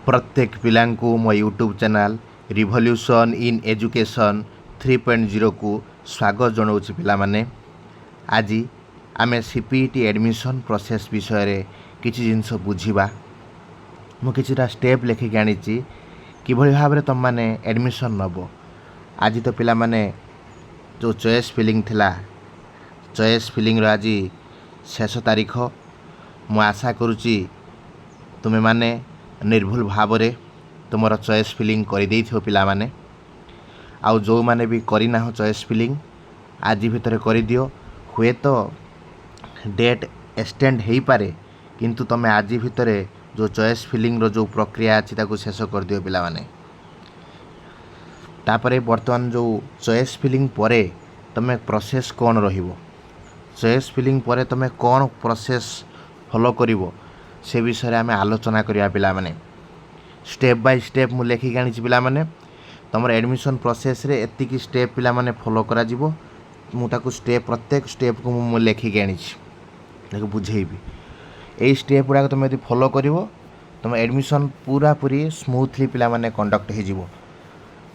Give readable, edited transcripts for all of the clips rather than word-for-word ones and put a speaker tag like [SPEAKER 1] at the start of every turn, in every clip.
[SPEAKER 1] प्रत्येक पिलांकु मो YouTube channel revolution in education 3.0 को स्वागत जनाऊँच पिलामाने। आज आमे सीपीटी एडमिशन प्रोसेस विषय रे किछि जिनस बुझिबा। मु किछिटा स्टेप लेखिक आनी किभଳି भाबरे तुम माने एडमिशन नबो। आज तो पिलामाने जो चॉइस फिलिंग थिला, चॉइस फिलिंग रो आज शेष तारीख। मु आशा करुच्ची तुमे माने निर्भुल भाव रे तुमर चॉइस फिलिंग कर देइथियो पिला माने। आउ जो माने भी करिना हो चॉइस फिलिंग आज भितर कर दियो। हुए तो डेट एक्सटेंड हो पारे किंतु तुम आज भितर जो चॉइस फिलिंग रो जो प्रक्रिया अच्छी ताको शेष कर दियो पिला माने। तापरे वर्तमान जो चॉइस फिलिंग परे तुम प्रोसेस कौन रहिबो, चॉइस फिलिंग परे तुम कौन प्रोसेस फॉलो करिवो से विषय आम आलोचना करिया पिला माने। स्टेप बाय स्टेप मु लेखिक आनी पिला माने। तुम एडमिशन प्रोसेस रे एतिकी स्टेप पिला माने फॉलो करा जिवो। मु ताकू स्टेप प्रत्येक स्टेप को मु लेखिक आनी ताकू बुझेइबी। एई स्टेप गुडा तुम यदि फॉलो करिवो तुम एडमिशन पूरा पूरी स्मूथली पिला माने कंडक्ट हो जिवो।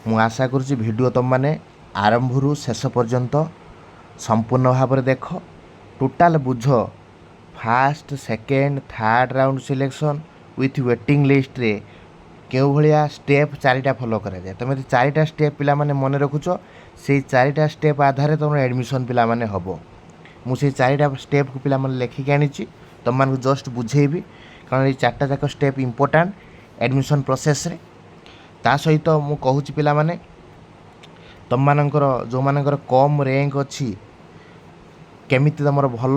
[SPEAKER 1] मु आशा करुच्ची वीडियो तुम माने आरंभ रु शेष पर्यंत संपूर्ण भाव देख, टोटाल बुझ। Fast second third round selection with waiting list रे केउ भलिया स्टेप चारिटा फॉलो करा जाए। तुम चारिटा स्टेप पिला माने मन रखुच, से चारिटा स्टेप आधार तुम एडमिशन पिला माने हबो। मुझे चारिटा स्टेप को पिला माने लेखिक आनी तुम मान जस्ट बुझेबी, कारण ये चार्टा जाक स्टेप इम्पोर्टाट एडमिशन प्रोसेस रे। ता सहित मु कहूची पिला माने तुम मानकर जो मानकर कम रैंक अच्छी केमिति तुमर भल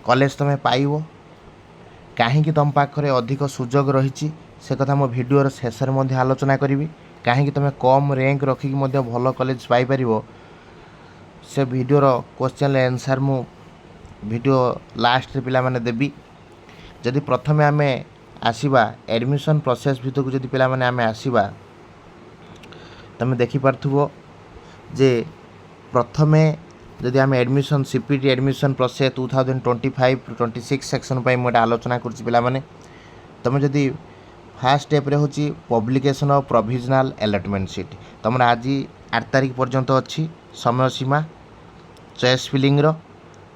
[SPEAKER 1] कॉलेज तुम पाइबो, कहीं तुम पाखरे अधिक सुजोग रही से कथा मो वीडियो शेष में आलोचना करी। कहीं तुम कम रैंक रखिक भल कॉलेज पाइपर से वीडियोर क्वेश्चन आंसर मु वीडियो लास्ट रे पिला माने देबी। जदि प्रथमे आमे आसीबा एडमिशन प्रोसेस भितर को, जदि पिला माने आमे आसीबा तुम देखि पारथुबो जे प्रथमे जदि आम admission CPT admission process 2025-26 section पर मुझे आलोचना करुच्ची पिला माने। तुम जदि फास्ट स्टेप रे होची publication of provisional allotment seat, तुम आज 8 तारीख पर्यंत अच्छी समय सीमा चॉइस फिलिंग रो।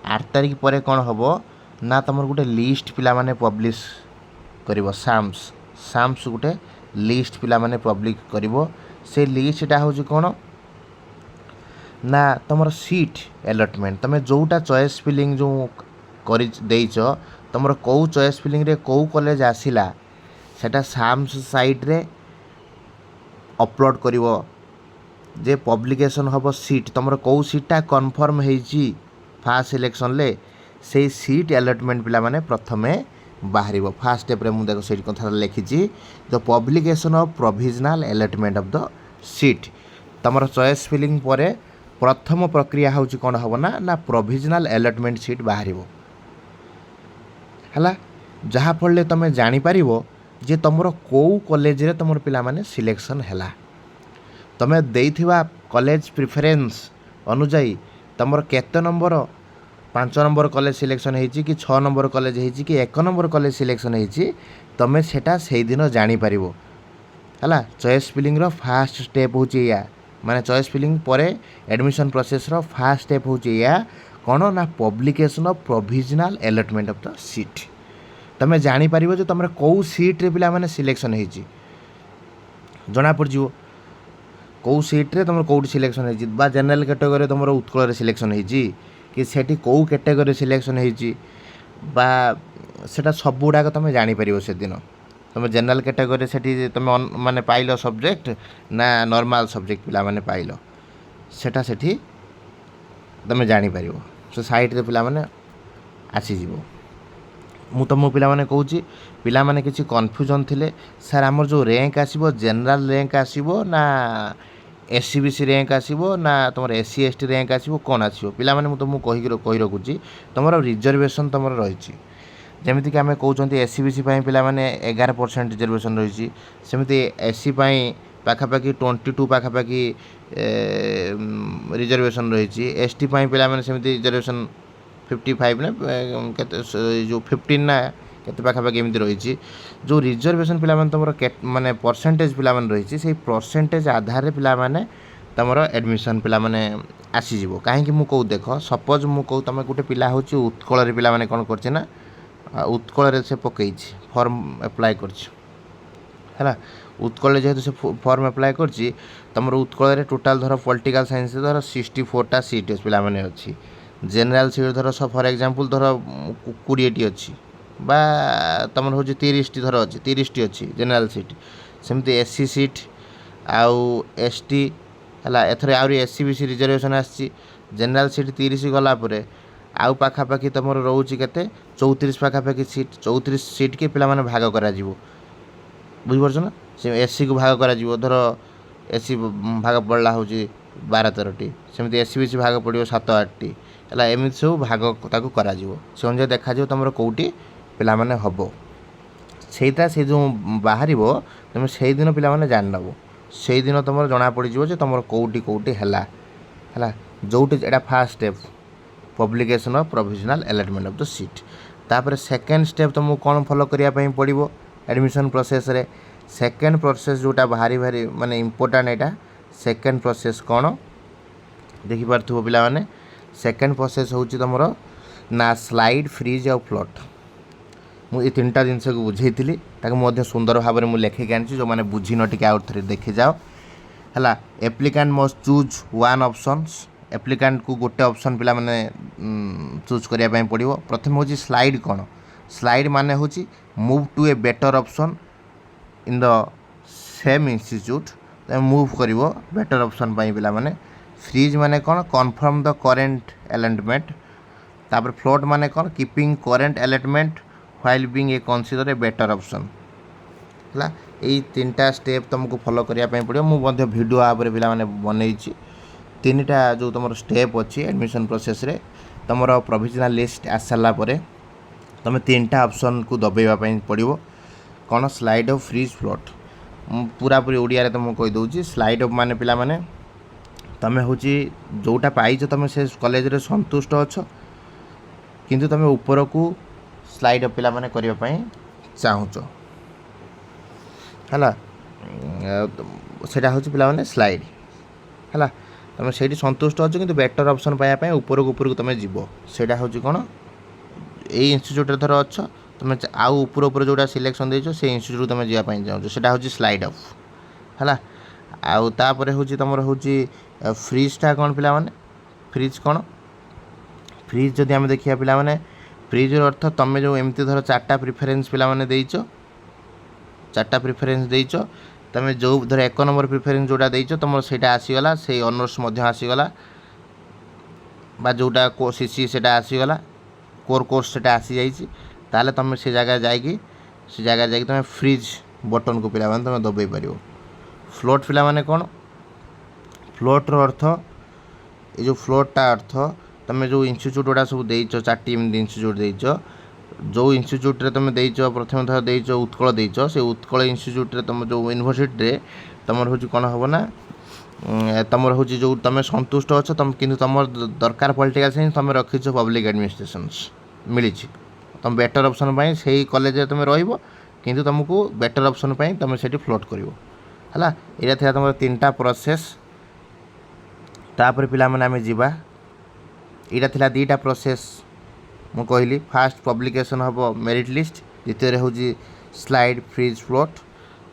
[SPEAKER 1] 8 तारीख पर कौन हम ना तुम गोटे लिस्ट पिला माने पब्लिश करिवो। साम्स गोटे लिस्ट पिला माने पब्लिक करिवो। से लिस्टटा हूँ कौन ना तुम सीट अलॉटमेंट, तुम जोटा चॉइस फिलिंग जो कर तुम कौ चॉइस फिलिंग रे कौ कॉलेज आसिला सेटा साम्स साइट रे अपलोड करिवो। जे पब्लिकेशन हम सीट तुम कौ सीटा कन्फर्म होइची फास्ट सिलेक्शन ले, से सीट अलॉटमेंट पिला माने प्रथमे बाहर। फास्ट स्टेप रे मु देखो से कथा लिखी the publication of provisional allotment of the seat. तुम चॉइस फिलिंग पर प्रथम प्रक्रिया हूँ कौन हम ना ना प्रोविजनल अलॉटमेंट सीट बाहर है, जहाँफल तुम जापर जे तुम कौ कॉलेज रे तुम पिला माने सिलेक्शन है। तुम देइथिबा कॉलेज प्रिफरेंस अनुजाई तुम केते नंबर 5 नंबर कॉलेज सिलेक्शन होती कि 6 नंबर कॉलेज होती कि 1 नंबर कॉलेज सिलेक्शन होती तुम सेटा से दिन जापर है। चॉइस फिलिंग रो फास्ट स्टेप हूँ या माने चॉइस फिलिंग परे एडमिशन प्रोसेस रो फास्ट स्टेप हूँ या कौन ना publication of provisional allotment of the seat. तुम जापर जो तुम कौ सीट रे पिला माने सिलेक्शन होती जना पड़ो, कौ सीट रे तुम कौटी सिलेक्शन होती बा जनरल कैटेगरी तुम उत्कल सिलेक्शन होती कि सेठी कौ कैटेगरी सिलेक्शन होती बा सेटा सब गुड़ाक तुम जापर से दिन। तुम जनरल कैटेगरी से तुम माने पाइल सब्जेक्ट ना नॉर्मल सब्जेक्ट पिला माने पाइल सेटा सेठी तुम जापर से साइट रे पिला माने आसीज। मु तुम पिला माने कहूँ पिला माने किसी कन्फ्यूजन थिले सर आमर जो रैंक आसीबो जनरल रैंक आसीबो ना एससीबीसी रैंक आसीबो ना तुम एससी एसटी रैंक आसीबो कौन आसीबो पिला माने मु तुमको कही रखुची तुम रिजर्वेशन तुम रही। जमीक आम कहते एससीबीसी पिला माने 11% रिजर्वेशन रही, सेमती एससी पाखापाखि 22 पाखापाखि रिजर्वेशन रही। एसटी पिला माने सेमती रिजर्वेशन 55 ना जो 15 ना କେତେ ପାଖାପାଖି ଏମିତି ରହିଛି। ଯେଉଁ ରିଜର୍ଭେସନ୍ ପିଲାମାନେ ତୁମର ମାନେ ପରସେଣ୍ଟେଜ୍ ପିଲାମାନେ ରହିଛି ସେଇ ପରସେଣ୍ଟେଜ୍ ଆଧାରରେ ପିଲାମାନେ ତୁମର ଆଡ଼ମିସନ୍ ପିଲାମାନେ ଆସିଯିବ। କାହିଁକି ମୁଁ କହୁ ଦେଖ, ସପୋଜ୍ ମୁଁ କହୁ ତୁମେ ଗୋଟେ ପିଲା ହେଉଛି ଉତ୍କଳରେ ପିଲାମାନେ କ'ଣ କରିছে ନା ଉତ୍କଳରେ ସେ ପକେଇଛି ଫର୍ମ ଆପ୍ଲାଏ କରିଛି ହେଲା। ଉତ୍କଳରେ ଯେହେତୁ ସେ ଫର୍ମ ଆପ୍ଲାଏ କରିଛି, ତୁମର ଉତ୍କଳରେ ଟୋଟାଲ୍ ଧର ପଲିଟିକାଲ୍ ସାଇନ୍ସରେ ଧର 64ଟା ସିଟ୍ ପିଲାମାନେ ଅଛି। ଜେନେରାଲ୍ ସିଟ୍ ଧର ଫର୍ ଏକ୍ଜାମ୍ପଲ୍ ଧର 20ଟି ଅଛି বা ତୁମର ହେଉଛି 30ଟି ଧର ଅଛି, 30ଟି ଅଛି ଜେନେରାଲ୍ ସିଟ୍। ସେମିତି SC ସିଟ୍ ଆଉ ST ହେଲା। ଏଥର ଆହୁରି SC BC ରିଜର୍ଭେସନ୍ ଆସିଛି। ଜେନେରାଲ୍ ସିଟ୍ 30 ଗଲା ପରେ ଆଉ ପାଖାପାଖି ତୁମର ରହୁଛି କେତେ 34 ପାଖାପାଖି ସିଟ୍। 34 ସିଟ୍କି ପିଲାମାନେ ଭାଗ କରାଯିବ, ବୁଝିପାରୁଛ ନା। ସେ SCକୁ ଭାଗ କରାଯିବ, ଧର SC ଭାଗ ପଡ଼ିଲା ହେଉଛି 12-13ଟି, ସେମିତି SC BC ଭାଗ ପଡ଼ିବ 7-8ଟି ହେଲା। ଏମିତି ସବୁ ଭାଗ ତାକୁ କରାଯିବ। ସେ ଅନୁଯାୟୀ ଦେଖାଯିବ ତୁମର କେଉଁଠି ପିଲାମାନେ ହେବ। ସେଇଟା ସେ ଯେଉଁ ବାହାରିବ ତୁମେ ସେଇଦିନ ପିଲାମାନେ ଜାଣିନେବ। ସେଇଦିନ ତୁମର ଜଣାପଡ଼ିଯିବ ଯେ ତୁମର କେଉଁଠି ହେଲା ହେଲା। ଯେଉଁଠି ଏଇଟା first step publication of provisional allotment of the seat. ତାପରେ ସେକେଣ୍ଡ ଷ୍ଟେପ୍ ତୁମକୁ କ'ଣ ଫଲୋ କରିବା ପାଇଁ ପଡ଼ିବ ଆଡ଼ମିସନ୍ ପ୍ରୋସେସ୍ରେ। ସେକେଣ୍ଡ ପ୍ରୋସେସ୍ ଯେଉଁଟା ଭାରି ମାନେ ଇମ୍ପୋର୍ଟାଣ୍ଟ, ଏଇଟା ସେକେଣ୍ଡ ପ୍ରୋସେସ୍ କ'ଣ ଦେଖିପାରୁଥିବ ପିଲାମାନେ। ସେକେଣ୍ଡ ପ୍ରୋସେସ୍ ହେଉଛି ତୁମର ନା ସ୍ଲାଇଡ୍, ଫ୍ରିଜ୍ ଆଉ ଫ୍ଲୋଟ୍। ମୁଁ ଏ ତିନିଟା ଜିନିଷକୁ ବୁଝେଇଥିଲି, ତାକୁ ମଧ୍ୟ ସୁନ୍ଦର ଭାବରେ ମୁଁ ଲେଖିକି ଆଣିଛି। ଯେଉଁମାନେ ବୁଝିନ ଟିକେ ଆଉ ଥରେ ଦେଖିଯାଅ ହେଲା। ଆପ୍ଲିକାଣ୍ଟ ମଷ୍ଟ ଚୁଜ୍ ୱାନ୍ ଅପସନ୍ସ। ଆପ୍ଲିକାଣ୍ଟକୁ ଗୋଟେ ଅପସନ୍ ପିଲାମାନେ ଚୁଜ୍ କରିବା ପାଇଁ ପଡ଼ିବ। ପ୍ରଥମେ ହେଉଛି ସ୍ଲାଇଡ୍। କ'ଣ ସ୍ଲାଇଡ୍ ମାନେ ହେଉଛି move to a better option in the same institute. ତୁମେ ମୁଭ୍ କରିବ ବେଟର୍ ଅପସନ୍ ପାଇଁ ପିଲାମାନେ। ଫ୍ରିଜ୍ ମାନେ କ'ଣ କନଫର୍ମ ଦ କରେଣ୍ଟ ଆଲଟମେଣ୍ଟ। ତାପରେ ଫ୍ଲୋଟ୍ ମାନେ କ'ଣ keeping current allotment while being a considered a better option ହେଲା। ଏଇ ତିନିଟା ଷ୍ଟେପ୍ ତୁମକୁ ଫଲୋ କରିବା ପାଇଁ ପଡ଼ିବ। ମୁଁ ମଧ୍ୟ ଭିଡ଼ିଓ ଆପରେ ପିଲାମାନେ ବନେଇଛି। ତିନିଟା ଯେଉଁ ତୁମର ଷ୍ଟେପ୍ ଅଛି ଆଡ଼ମିସନ୍ ପ୍ରୋସେସ୍ରେ। ତୁମର ପ୍ରୋଭିଜନାଲ୍ ଲିଷ୍ଟ ଆସିସାରିଲା ପରେ ତୁମେ ତିନିଟା ଅପସନ୍କୁ ଦବାଇବା ପାଇଁ ପଡ଼ିବ। କ'ଣ ସ୍ଲାଇଡ୍ ଅଫ୍, ଫ୍ରିଜ୍, ଫ୍ଲୋଟ୍। ମୁଁ ପୁରାପୁରି ଓଡ଼ିଆରେ ତୁମକୁ କହିଦେଉଛି। ସ୍ଲାଇଡ୍ ଅଫ୍ ମାନେ ପିଲାମାନେ ତୁମେ ହେଉଛି ଯେଉଁଟା ପାଇଛ ତୁମେ ସେ କଲେଜରେ ସନ୍ତୁଷ୍ଟ ଅଛ, କିନ୍ତୁ ତୁମେ ଉପରକୁ ସ୍ଲାଇଡ୍ ଅଫ୍ ପିଲାମାନେ କରିବା ପାଇଁ ଚାହୁଁଛ ହେଲା। ସେଇଟା ହେଉଛି ପିଲାମାନେ ସ୍ଲାଇଡ୍ ହେଲା। ତୁମେ ସେଇଠି ସନ୍ତୁଷ୍ଟ ଅଛ କିନ୍ତୁ ବେଟର୍ ଅପସନ୍ ପାଇବା ପାଇଁ ଉପରକୁ ତୁମେ ଯିବ। ସେଇଟା ହେଉଛି କ'ଣ ଏଇ ଇନଷ୍ଟିଚ୍ୟୁଟ୍ରେ ଧର ଅଛ, ତୁମେ ଆଉ ଉପରେ ଯେଉଁଟା ସିଲେକ୍ସନ୍ ଦେଇଛ ସେଇ ଇନଷ୍ଟିଚ୍ୟୁଟ୍କୁ ତୁମେ ଯିବା ପାଇଁ ଚାହୁଁଛ, ସେଇଟା ହେଉଛି ସ୍ଲାଇଡ୍ ଅଫ୍ ହେଲା। ଆଉ ତାପରେ ହେଉଛି ତୁମର ହେଉଛି ଫ୍ରିଜ୍ଟା କ'ଣ ପିଲାମାନେ। ଫ୍ରିଜ୍ କ'ଣ, ଫ୍ରିଜ୍ ଯଦି ଆମେ ଦେଖିବା ପିଲାମାନେ, ଫ୍ରିଜ୍ର ଅର୍ଥ ତୁମେ ଯେଉଁ ଏମିତି ଧର 4ଟା ପ୍ରିଫରେନ୍ସ ପିଲାମାନେ ଦେଇଛ, 4ଟା ପ୍ରିଫରେନ୍ସ ଦେଇଛ, ତୁମେ ଯେଉଁ ଧର 1 ନମ୍ବର ପ୍ରିଫରେନ୍ସ ଯେଉଁଟା ଦେଇଛ ତୁମର ସେଇଟା ଆସିଗଲା, ସେଇ ଅନର୍ସ ମଧ୍ୟ ଆସିଗଲା, ବା ଯେଉଁଟା CC ସେଇଟା ଆସିଗଲା, କୋର୍ କୋର୍ସ ସେଇଟା ଆସିଯାଇଛି, ତାହେଲେ ତୁମେ ସେ ଜାଗାରେ ଯାଇକି ତୁମେ ଫ୍ରିଜ୍ ବଟନ୍କୁ ପିଲାମାନେ ତୁମେ ଦବାଇ ପାରିବ। ଫ୍ଲୋଟ୍ ପିଲାମାନେ କ'ଣ, ଫ୍ଲୋଟ୍ର ଅର୍ଥ, ଏ ଯେଉଁ ଫ୍ଲୋଟ୍ଟା ଅର୍ଥ ତୁମେ ଯେଉଁ ଇନଷ୍ଟିଚ୍ୟୁଟ୍ ଗୁଡ଼ା ସବୁ ଦେଇଛ, 4ଟି ଏମିତି ଇନଷ୍ଟିଚ୍ୟୁଟ୍ ଦେଇଛ, ଯେଉଁ ଇନଷ୍ଟିଚ୍ୟୁଟ୍ରେ ତୁମେ ଦେଇଛ, ପ୍ରଥମେ ଥର ଦେଇଛ ଉତ୍କଳ ଦେଇଛ, ସେ ଉତ୍କଳ ଇନଷ୍ଟିଚ୍ୟୁଟ୍ରେ ତୁମ ଯେଉଁ ୟୁନିଭର୍ସିଟିରେ ତୁମର ହେଉଛି କ'ଣ ହେବ ନା, ତୁମର ହେଉଛି ଯେଉଁ ତୁମେ ସନ୍ତୁଷ୍ଟ ଅଛ, କିନ୍ତୁ ତୁମର ଦରକାର ପଲିଟିକାଲ୍ ସାଇନ୍ସ, ତୁମେ ରଖିଛ ପବ୍ଲିକ୍ ଆଡ଼ମିନିଷ୍ଟ୍ରେସନ୍ସ ମିଳିଛି, ତୁମେ ବେଟର୍ ଅପସନ୍ ପାଇଁ ସେଇ କଲେଜରେ ତୁମେ ରହିବ, କିନ୍ତୁ ତୁମକୁ ବେଟର୍ ଅପସନ୍ ପାଇଁ ତୁମେ ସେଇଠି ଫ୍ଲୋଟ୍ କରିବ ହେଲା। ଏଇଟା ଥିଲା ତୁମର 3ଟା ପ୍ରୋସେସ୍। ତାପରେ ପିଲାମାନେ ଆମେ ଯିବା, ଏଇଟା ଥିଲା 2ଟା ପ୍ରୋସେସ୍ ମୁଁ କହିଲି। ଫାର୍ଷ୍ଟ ପବ୍ଲିକେସନ୍ ହେବ ମେରିଟ୍ ଲିଷ୍ଟ, ଦ୍ୱିତୀୟରେ ହେଉଛି ସ୍ଲାଇଡ୍, ଫ୍ରିଜ୍, ଫ୍ଲୋଟ୍।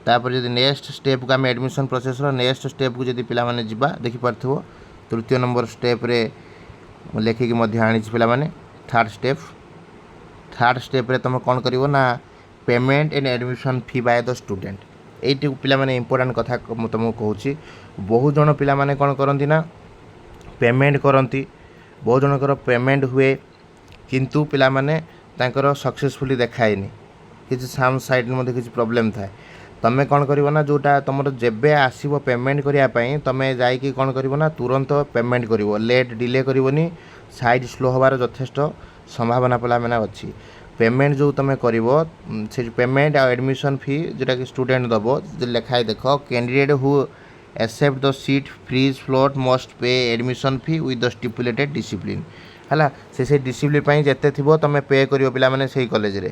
[SPEAKER 1] ତାପରେ ଯଦି ନେକ୍ସଟ ଷ୍ଟେପ୍କୁ ଆମେ ଆଡ଼ମିସନ୍ ପ୍ରୋସେସ୍ର ନେକ୍ସଟ ଷ୍ଟେପ୍କୁ ଯଦି ପିଲାମାନେ ଯିବା, ଦେଖିପାରୁଥିବ 3ୟ ନମ୍ବର ଷ୍ଟେପ୍ରେ ମୁଁ ଲେଖିକି ମଧ୍ୟ ଆଣିଛି ପିଲାମାନେ। ଥାର୍ଡ଼ ଷ୍ଟେପ୍ରେ ତୁମେ କ'ଣ କରିବ ନା payment and admission fee by the student. এইটি ପିଲାମାନେ ଇମ୍ପୋର୍ଟାଣ୍ଟ କଥା ମୁଁ ତୁମକୁ କହୁଛି। ବହୁତ ଜଣ ପିଲାମାନେ କ'ଣ କରନ୍ତି ନା ପେମେଣ୍ଟ କରନ୍ତି, ବହୁତ ଜଣଙ୍କର ପେମେଣ୍ଟ ହୁଏ କିନ୍ତୁ ପିଲାମାନେ ତାଙ୍କର ସକ୍ସେସଫୁଲି ଦେଖାଏନି, କିଛି ସାମ୍ ସାଇଡ଼୍ରେ ମଧ୍ୟ କିଛି ପ୍ରୋବ୍ଲେମ୍ ଥାଏ। ତୁମେ କ'ଣ କରିବ ନା ଯେଉଁଟା ତୁମର ଯେବେ ଆସିବ ପେମେଣ୍ଟ କରିବା ପାଇଁ ତୁମେ ଯାଇକି କ'ଣ କରିବ ନା ତୁରନ୍ତ ପେମେଣ୍ଟ କରିବ, ଲେଟ୍ ଡିଲେ କରିବନି। ସାଇଡ଼୍ ସ୍ଲୋ ହେବାର ଯଥେଷ୍ଟ ସମ୍ଭାବନା ପିଲାମାନେ ଅଛି। ପେମେଣ୍ଟ ଯେଉଁ ତୁମେ କରିବ ସେ ପେମେଣ୍ଟ ଆଉ ଆଡ଼ମିସନ୍ ଫି ଯେଉଁଟାକି ଷ୍ଟୁଡେଣ୍ଟ ଦେବ, ଲେଖାଏ ଦେଖ candidate who accept the seat freeze float must pay admission fee with the stipulated discipline ହେଲା। ସେ ଡିସିପ୍ଲିନ୍ ପାଇଁ ଯେତେ ଥିବ ତୁମେ ପେ କରିବ ପିଲାମାନେ ସେଇ କଲେଜରେ।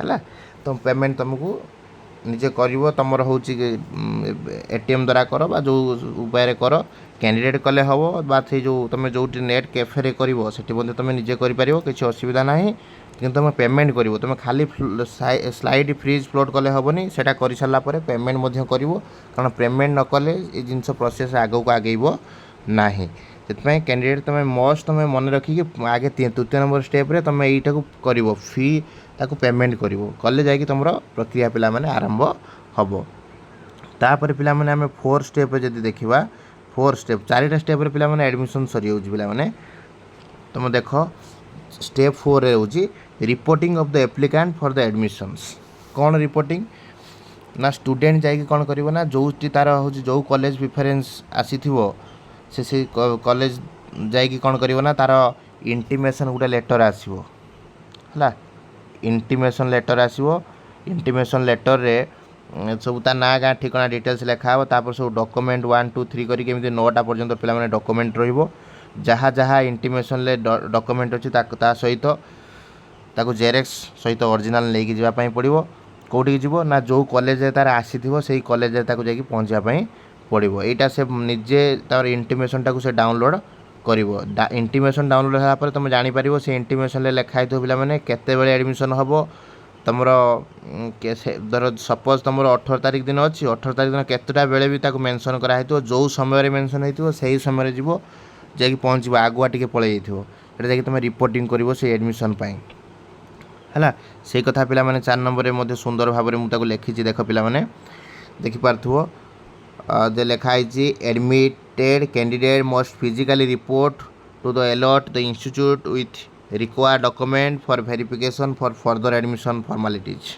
[SPEAKER 1] है तो पेमेंट तुमको निजे कर तुम हूँ एटीएम द्वारा कर जो उपाय कर कैंडिडेट कले हम बा से जो तुम जो नेट कैफे कर तुम निजे कर किसी असुविधा ना कि तुम पेमेंट कर तुम खाली स्लाइड फ्रीज फ्लोट कले हेनी से कर सारापर पेमेंट कर कारण पेमेंट न कले ये जिनस प्रोसेस आगे को आगेब ना से कैंडिडेट तुम मस्ट तुम मन रखिक आगे तृतीय नंबर स्टेप्रे तुम यहीटा कर फी ताको पेमेंट कले जाकि तुम प्रक्रिया पिला माने आरंभ हम तापर पिला माने आम 4 स्टेप जब देखा 4 स्टेप 4टा स्टेप पिला माने एडमिशन सरी हो पिला माने तुम देख स्टेप 4 रे होची reporting of the applicant for the admissions कौन रिपोर्टिंग ना स्टूडेंट जाकि कौन करिवो ना जो तार हो जो कॉलेज प्रिफरेंस आसी से कॉलेज जाकि कौन करिवो ना तार इंटीमेशन गोटे लेटर आसीबो हला इंटीमेशन लेटर आसीबो इंटीमेशन लेटर रे सब ता ना गाँ ठिकाना डिटेल्स लिखा तापर सब डॉक्यूमेंट 1 2 3 करी केमिति 9टा पर्यंत पिला माने डॉक्यूमेंट रहिबो जहाँ जहाँ इंटीमेशन ले डॉक्यूमेंट अच्छी ता सहित ताको जेरेक्स सहित ओरिजिनल लेके जावाई पड़ो कौटी जीव ना जो कॉलेज तार आसी से कॉलेज ताको जाकि पहुँचापी पड़ो यहाँ से निजे तार इंटीमेशन टाक से डाउनलोड कर इंटीमेशन डाउनलोड होगापर तुम जापर से इंटीमेशन लिखाई थो पे केते एडमिशन हम तुम धर सपोज तुम 18 तारिख दिन अच्छी 18 तारिख दिन केतटा बेले भी मेंशन कराई जो समय मेंशन हो से समय जीव जाकि पहुँच आगुआ टे पलि जाइए तुम रिपोर्टिंग कर से एडमिशन है से कथा पिला माने 4 नंबर में सुंदर भाव में मुझे लिखी देख पिला माने देखिपार्थो जे लिखाई admitted candidate must physically report to the allot the institute with required document for verification for further admission formalities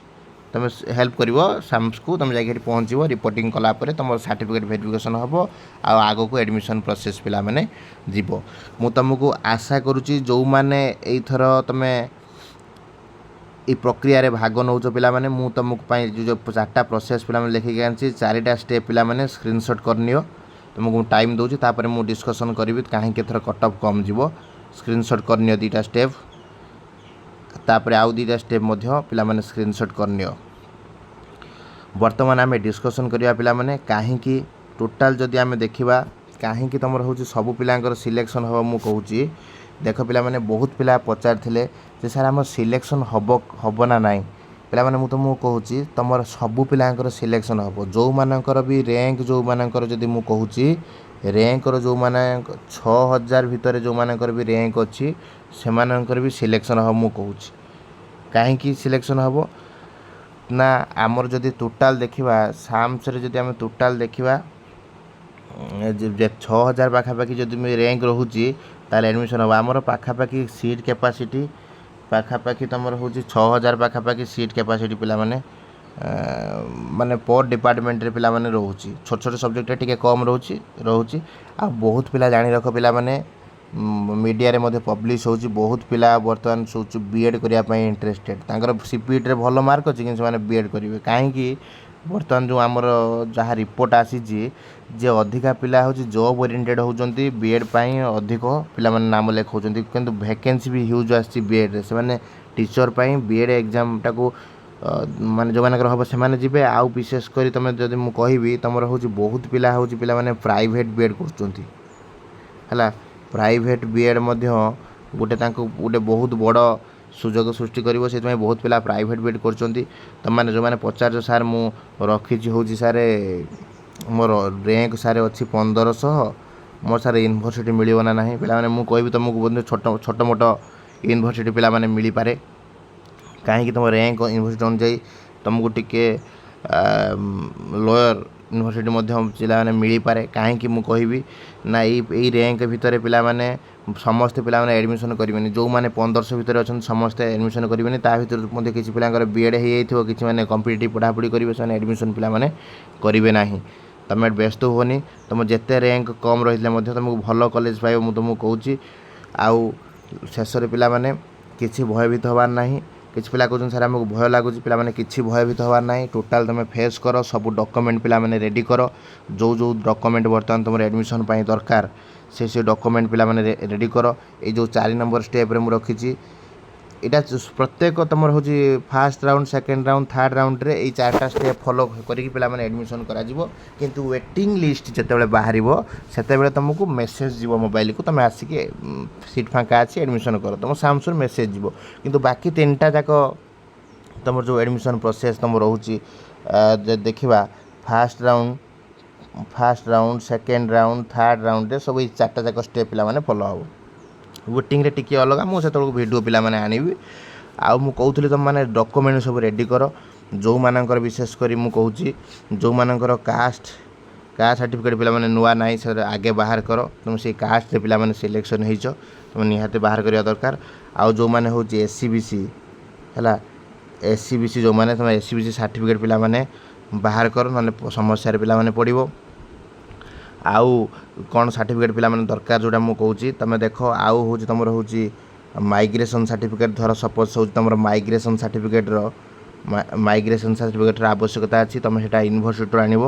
[SPEAKER 1] तुम हेल्प कर साम्स को तुम जाकि पहुँचो रिपोर्टिंग कलापर तुम सर्टिफिकेट वेरिफिकेशन हम आग को एडमिशन प्रोसेस पिला माने जीव मु तुमको आशा करुच्ची जो मैंने यथर तुम्हें ये प्रक्रिया रे भाग नौ पिला माने मु तुमको जो 4टा प्रोसेस पिला माने लिखिक आनी 4टा स्टेप पिला माने स्क्रीनशॉट करनियो तुमको टाइम दूची तापर मु डिस्कशन करी कहीं थर कट ऑफ कम जीवो स्क्रीनशॉट करनियो 2टा स्टेप तापर आउ 2टा स्टेप मध्य पिला माने स्क्रीनशॉट करनियो वर्तमान आम डिस्कसन करिया पिला माने कहीं टोटाल जदि आम देखा कहीं तुम हूँ सब पिलांकर सिलेक्शन हम मु कहूँ देख पिला माने बहुत पिला पचार सर आम सिलेक्शन हम ना नाई पिला माने मु तुमको कहूँ तुम सब पिलांकर सिलेक्शन हम जो मानकर भी रैंक जो मानकर जदि मु कहूँ रैंकर जो माने 6000 भितर जो मानकर भी रैंक अच्छी से मानकर भी सिलेक्शन हम मु कहूँ कहीं सिलेक्शन हम ना आमर जदि टोटाल देखा साम्स जदि आम टोटाल देखा 6000 पाखापाखि जदि रैंक रोचे ताल एडमिशन हम आमर पाखापाखि सीट कैपेसिटी पाखापाखि तुम हूँ 6000 पाखापाखि सीट कैपेसिटी पिला माने माने पर डिपार्टमेंट रे पिला माने रोची छोट छोट सब्जेक्ट टिके कम रोची आ बहुत पिला जानी रख पिला माने मीडिया रे मध्य पब्लिश होची बहुत पिला वर्तमान सोच बीएड करिया पई इंटरेस्टेड तांकर सीपीटी रे भलो मार्क अछि कि माने बीएड करिवे काहे कि वर्तमान जो आमर जहाँ रिपोर्ट आसी जे अधिका पिला हो जॉब ओरिएंटेड होउजंती बीएड पाई अधिक पिला माने नाम लेखाउजंती किंतु वैकेंसी भी ह्यूज आसी बीएड रे से माने टीचर पाई बीएड एग्जाम टाको माने जो मानकर हम से जी आउ विशेष कर तुम जब मुझे कहबी तुम हूँ बहुत पिला हूँ पिला माने प्राइवेट बीएड कर प्राइवेट बीएड गोटे गोटे बहुत बड़ सुजोग सृष्टि कर से बहुत पिला प्राइवेट बीएड कर तुम जो मैंने पचार सार मु रखी हूँ सारे मोर रैंक सारे अच्छी 1500 मोर सारे यूनिवर्सिटी मिलना ना ना पिला मुझे कहबी तुमको बोलते छोट मोट यूनिवर्सिटी पिला माने मिल पारे कहीं तुम रैंक यूनिवर्सिटी अनुजाई तुमको टिके लोअर यूनिवर्सिटी पिला माने मिल पारे कहीं मुझे कहबी ना यही रैंक भितर पिला माने समस्ते पिला माने एडमिशन करेंगे जो मैंने 1500 भितर अच्छा समस्ते एडमिशन करेंगे ता भर किसी पिलांकर बीएड हो किसी मैंने कॉम्पिटिटिव पढ़ापढ़ी करेंगे से एडमिशन पिला माने करेंगे ना तुम व्यस्त हुवनी तुम जिते रैंक कम रही तुमको भल कॉलेज पाइब मुझे तुमको कहूँ आउ शेष पिला माने किसी भयभीत हबार ना किसी पिला कहते सर आमको भय लगुच पिला माने किसी भयभीत हबार ना टोटाल तुम फेस कर सब डॉक्यूमेंट पिला माने रेडी कर जो डॉक्यूमेंट बर्तमान तुम एडमिशन पाई दरकार से डॉक्यूमेंट पिला माने रेडी कर ये जो 4 नंबर स्टेप रे मु रखी এটা ପ୍ରତ୍ୟେକ ତୁମର ହେଉଛି first round second round third ରାଉଣ୍ଡରେ ଏଇ 4ଟା ଷ୍ଟେପ୍ ଫଲୋ କରିକି ପିଲାମାନେ ଆଡ଼ମିସନ୍ କରାଯିବ। କିନ୍ତୁ ୱେଟିଂ ଲିଷ୍ଟ ଯେତେବେଳେ ବାହାରିବ ସେତେବେଳେ ତୁମକୁ ମେସେଜ୍ ଯିବ ମୋବାଇଲକୁ, ତୁମେ ଆସିକି ସିଟ୍ ଫାଙ୍କା ଅଛି ଆଡ଼ମିସନ୍ କର, ତୁମ ସାମ୍ସୁରୁ ମେସେଜ୍ ଯିବ। କିନ୍ତୁ ବାକି 3ଟା ଯାକ ତୁମର ଯେଉଁ ଆଡ଼ମିସନ୍ ପ୍ରୋସେସ୍ ତୁମର ରହୁଛି ଯଦି ଦେଖିବା first round second round third ରାଉଣ୍ଡରେ ସବୁ ଏଇ 4ଟା ଯାକ ଷ୍ଟେପ୍ ପିଲାମାନେ ଫଲୋ ହେବ। ୱେଟିଂରେ ଟିକେ ଅଲଗା, ମୁଁ ସେତେବେଳକୁ ଭିଡ଼ିଓ ପିଲାମାନେ ଆଣିବି। ଆଉ ମୁଁ କହୁଥିଲି ତୁମମାନେ ଡକୁମେଣ୍ଟ ସବୁ ରେଡ଼ି କର। ଯେଉଁମାନଙ୍କର ବିଶେଷ କରି ମୁଁ କହୁଛି ଯେଉଁମାନଙ୍କର କାଷ୍ଟ ସାର୍ଟିଫିକେଟ୍ ପିଲାମାନେ ନୂଆ ନାହିଁ ସେ ଆଗେ ବାହାର କର। ତୁମେ ସେଇ କାଷ୍ଟରେ ପିଲାମାନେ ସିଲେକ୍ସନ୍ ହେଇଛ, ତୁମେ ନିହାତି ବାହାର କରିବା ଦରକାର। ଆଉ ଯେଉଁମାନେ ହେଉଛି SCBC ହେଲା, SCBC ଯେଉଁମାନେ ତୁମେ SCBC ସାର୍ଟିଫିକେଟ୍ ପିଲାମାନେ ବାହାର କର, ନହେଲେ ସମସ୍ୟାରେ ପିଲାମାନେ ପଡ଼ିବ। ଆଉ କ'ଣ ସାର୍ଟିଫିକେଟ୍ ପିଲାମାନେ ଦରକାର ଯେଉଁଟା ମୁଁ କହୁଛି ତୁମେ ଦେଖ। ଆଉ ହେଉଛି ତୁମର ହେଉଛି ମାଇଗ୍ରେସନ୍ ସାର୍ଟିଫିକେଟ୍, ଧର ସପୋଜ୍ ହେଉଛି ତୁମର ମାଇଗ୍ରେସନ୍ ସାର୍ଟିଫିକେଟ୍ର ଆବଶ୍ୟକତା ଅଛି, ତୁମେ ସେଇଟା ୟୁନିଭର୍ସିଟିରୁ ଆଣିବ।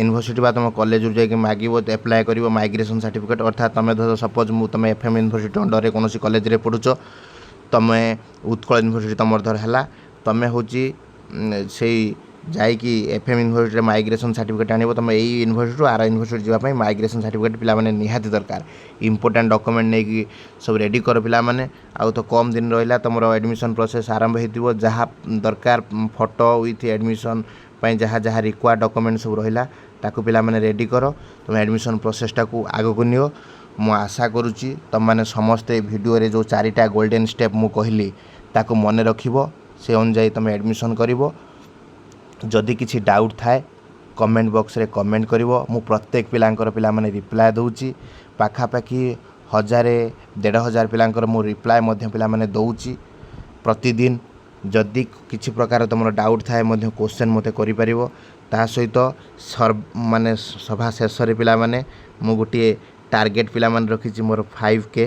[SPEAKER 1] ୟୁନିଭର୍ସିଟି ବା ତୁମ କଲେଜରୁ ଯାଇକି ମାଗିବ, ଆପ୍ଲାଏ କରିବ ମାଇଗ୍ରେସନ୍ ସାର୍ଟିଫିକେଟ୍। ଅର୍ଥାତ୍ ତୁମେ ଧର ସପୋଜ୍ ତୁମେ FM ୟୁନିଭର୍ସିଟି ଅଣ୍ଡରରେ କୌଣସି କଲେଜରେ ପଢ଼ୁଛ, ତୁମେ ଉତ୍କଳ ୟୁନିଭର୍ସିଟି ତୁମର ଧର ହେଲା, ତୁମେ ହେଉଛି ସେଇ ଯାଇକି FM ୟୁନିଭର୍ସିଟିରେ ମାଇଗ୍ରେସନ୍ ସାର୍ଟିଫିକେଟ୍ ଆଣିବ। ତୁମେ ଏଇ ୟୁନିଭର୍ସିଟିରୁ ଆର ୟୁନିଭର୍ସିଟି ଯିବା ପାଇଁ ମାଇଗ୍ରେସନ୍ ସାର୍ଟିଫିକେଟ୍ ପିଲାମାନେ ନିହାତି ଦରକାର। ଇମ୍ପୋର୍ଟାଣ୍ଟ ଡକୁମେଣ୍ଟ ନେଇକି ସବୁ ରେଡ଼ି କର ପିଲାମାନେ। ଆଉ ତ କମ୍ ଦିନ ରହିଲା ତୁମର ଆଡ଼ମିସନ୍ ପ୍ରୋସେସ୍ ଆରମ୍ଭ ହେଇଥିବ। ଯାହା ଦରକାର ଫଟୋ ୱିଥ୍ ଆଡ଼ମିସନ୍ ପାଇଁ ଯାହା ରିକ୍ୱାର୍ଡ଼ ଡକୁମେଣ୍ଟ ସବୁ ରହିଲା ତାକୁ ପିଲାମାନେ ରେଡ଼ି କର। ତୁମେ ଆଡ଼ମିସନ୍ ପ୍ରୋସେସ୍ଟାକୁ ଆଗକୁ ନିଅ। ମୁଁ ଆଶା କରୁଛି ତୁମମାନେ ସମସ୍ତେ ଭିଡ଼ିଓରେ ଯେଉଁ 4ଟା ଗୋଲ୍ଡେନ୍ ଷ୍ଟେପ୍ ମୁଁ କହିଲି ତାକୁ ମନେ ରଖିବ, ସେ ଅନୁଯାୟୀ ତୁମେ ଆଡ଼ମିସନ୍ କରିବ। ଯଦି କିଛି ଡାଉଟ୍ ଥାଏ କମେଣ୍ଟ ବକ୍ସରେ କମେଣ୍ଟ କରିବ। ମୁଁ ପ୍ରତ୍ୟେକ ପିଲାମାନେ ରିପ୍ଲାଏ ଦେଉଛି। ପାଖାପାଖି 1000-1500 ପିଲାଙ୍କର ମୁଁ ରିପ୍ଲାଏ ମଧ୍ୟ ପିଲାମାନେ ଦେଉଛି ପ୍ରତିଦିନ। ଯଦି କିଛି ପ୍ରକାର ତୁମର ଡାଉଟ୍ ଥାଏ ମଧ୍ୟ କ୍ୱେଶ୍ଚନ୍ ମୋତେ କରିପାରିବ। ତା ସହିତ ସଭା ଶେଷରେ ପିଲାମାନେ ମୁଁ ଗୋଟିଏ ଟାର୍ଗେଟ୍ ପିଲାମାନେ ରଖିଛି ମୋର 5K।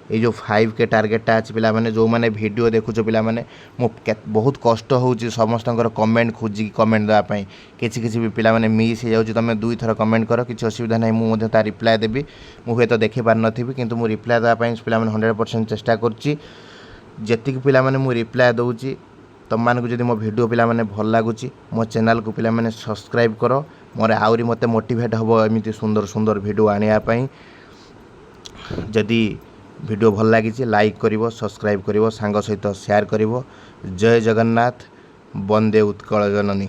[SPEAKER 1] ଏଇ ଯେଉଁ 5K ଟାର୍ଗେଟଟା ଅଛି ପିଲାମାନେ, ଯେଉଁମାନେ ଭିଡ଼ିଓ ଦେଖୁଛ ପିଲାମାନେ, ମୁଁ ବହୁତ କଷ୍ଟ ହେଉଛି ସମସ୍ତଙ୍କର କମେଣ୍ଟ ଖୋଜିକି କମେଣ୍ଟ ଦେବା ପାଇଁ। କିଛି ବି ପିଲାମାନେ ମିସ୍ ହେଇଯାଉଛି। ତୁମେ 2 ଥର କମେଣ୍ଟ କର, କିଛି ଅସୁବିଧା ନାହିଁ, ମୁଁ ମଧ୍ୟ ତା ରିପ୍ଲାଏ ଦେବି। ମୁଁ ହୁଏତ ଦେଖିପାରିନଥିବି କିନ୍ତୁ ମୁଁ ରିପ୍ଲାଏ ଦେବା ପାଇଁ ପିଲାମାନେ 100% ଚେଷ୍ଟା କରୁଛି। ଯେତିକି ପିଲାମାନେ ମୁଁ ରିପ୍ଲାଏ ଦେଉଛି, ତୁମମାନଙ୍କୁ ଯଦି ମୋ ଭିଡ଼ିଓ ପିଲାମାନେ ଭଲ ଲାଗୁଛି ମୋ ଚ୍ୟାନେଲ୍କୁ ପିଲାମାନେ ସବସ୍କ୍ରାଇବ୍ କର। ମୋର ଆହୁରି ମୋତେ ମୋଟିଭେଟ୍ ହେବ ଏମିତି ସୁନ୍ଦର ଭିଡ଼ିଓ ଆଣିବା ପାଇଁ। ଯଦି ଭିଡ଼ିଓ ଭଲ ଲାଗିଛି ଲାଇକ୍ କରିବ, ସବସ୍କ୍ରାଇବ୍ କରିବ, ସାଙ୍ଗ ସହିତ ସେୟାର କରିବ। ଜୟ ଜଗନ୍ନାଥ, ବନ୍ଦେ ଉତ୍କଳ ଜନନୀ।